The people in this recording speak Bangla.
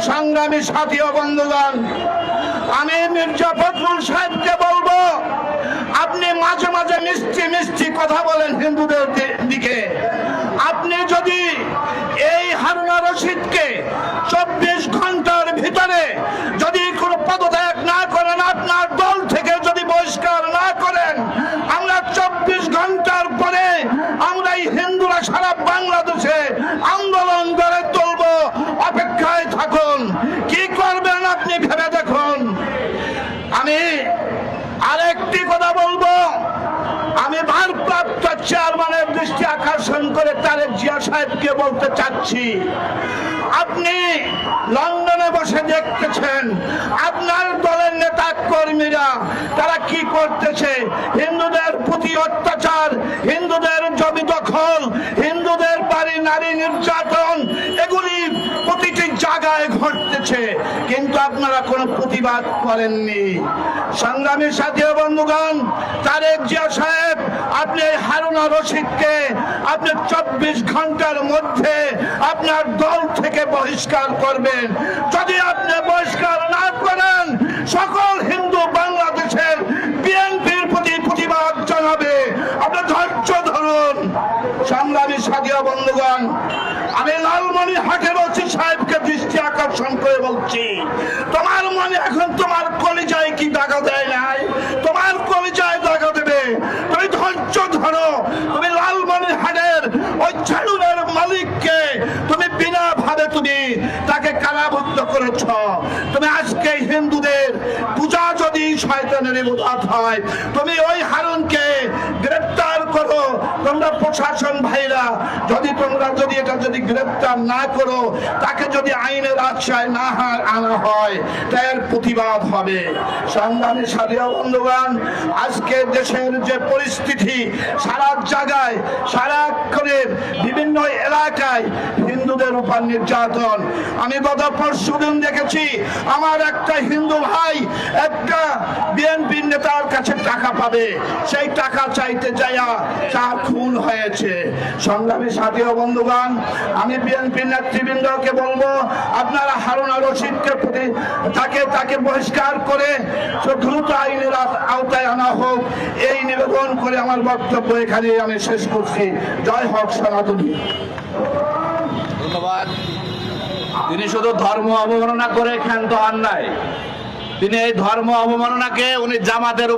সংগ্রামী সাথী ও বন্ধুগণ, আমি মির্জা ফখরুল সাহেবকে বলবো, আপনি মাঝে মাঝে মিষ্টি মিষ্টি কথা বলেন হিন্দুদের দিকে। আপনি যদি এই হারুন আর রশিদকে 24 ঘন্টার ভিতরে যদি কোনো পদত্যাগ না করেন, আপনার দল থেকে যদি বহিষ্কার না করেন, আমরা 24 ঘন্টার পরে আমরা এই হিন্দুরা সারা বাংলাদেশে আন্দোলন গড়ে তুলব। অপেক্ষায় থাকুন, কি করবেন আপনি ভেবে দেখুন। আমি আরেকটি কথা বলবো, আমি ভারপ্রাপ্ত চেয়ারম্যানের দৃষ্টি আকর্ষণ করে তারেক জিয়া সাহেবকে বলতে চাচ্ছি, আপনি লন্ডনে বসে দেখতেছেন আপনার দলের নেতা কর্মীরা তারা কি করতেছে। হিন্দুদের প্রতি অত্যাচার, হিন্দুদের জমি দখল, হিন্দুদের বাড়ি নারী নির্যাতন, এগুলি প্রতিটি জায়গায় ঘটতেছে, কিন্তু আপনারা কোনো প্রতিবাদ করেননি। সংগ্রামী সাথী ও বন্ধুগণ, তারেক জিয়া সাহেব, আপনি হারুন আর রশিদকে আপনি 24 ঘন্টার মধ্যে আপনার দল থেকে বহিষ্কার করবেন। যদি আপনি বহিষ্কার না করেন, সকল হিন্দু বাংলাদেশের বিএনপির প্রতি প্রতিবাদ জানাবে। আপনি ধৈর্য ধরুন। সংগ্রামী সাথী ও বন্ধুগণ, আমি লালমনিরহাটের ওসি সাহেবকে দৃষ্টি আকর্ষণ করে বলছি, তোমার মনে এখন তোমার কলিজায় কি দাগা দেয় নাই? তোমার কলিজায় দাগা দেবে। তুমি ধৈর্য ধরো। তুমি লালমনিরহাটের ওই ঝাড়ুরের মালিককে তুমি বিনা ভাবে তুমি তাকে কারাবদ্ধ করেছ। তুমি আজকে হিন্দুদের পূজা যদি শয়তানের ইবাদত হয়, তুমি ওই হারুনকে গ্রেফতার করো। তোমরা প্রশাসন ভাইরা যদি এটা যদি গ্রেফতার না করো, তাকে যদি আইনের আশ্রয় না আনা হয়, তার প্রতিবাদ হবে। সংগ্রামী সাথী ও বন্ধুগণ, আজকে দেশের যে পরিস্থিতি, সারা জায়গায় সারাক্ষণের বিভিন্ন এলাকায় হিন্দুদের উপর নির্যাতন। আমি গত পরশুদিন দেখেছি আমার একটা হিন্দু ভাই একটা বিএনপি নেতার কাছে টাকা পাবে, সেই টাকা চাইতে যাইয়া তার খুন হয়েছে। সংগ্রামী সাথী ও বন্ধুগণ, আমি বিএনপি নেতৃবৃন্দকে বলবো, আপনারা হারুন আর রশিদকে প্রতি তাকে বহিষ্কার করে দ্রুত আইনের আওতায় আনা হোক, এই নিবেদন করে আমার বক্তব্য এখানে আমি শেষ করছি। জয় হোক সনাতনী। ধন্যবাদ। তিনি শুধু ধর্ম অবমাননা করে ক্ষান্ত হন নাই, তিনি এই ধর্ম অবমাননাকে উনি জামাতের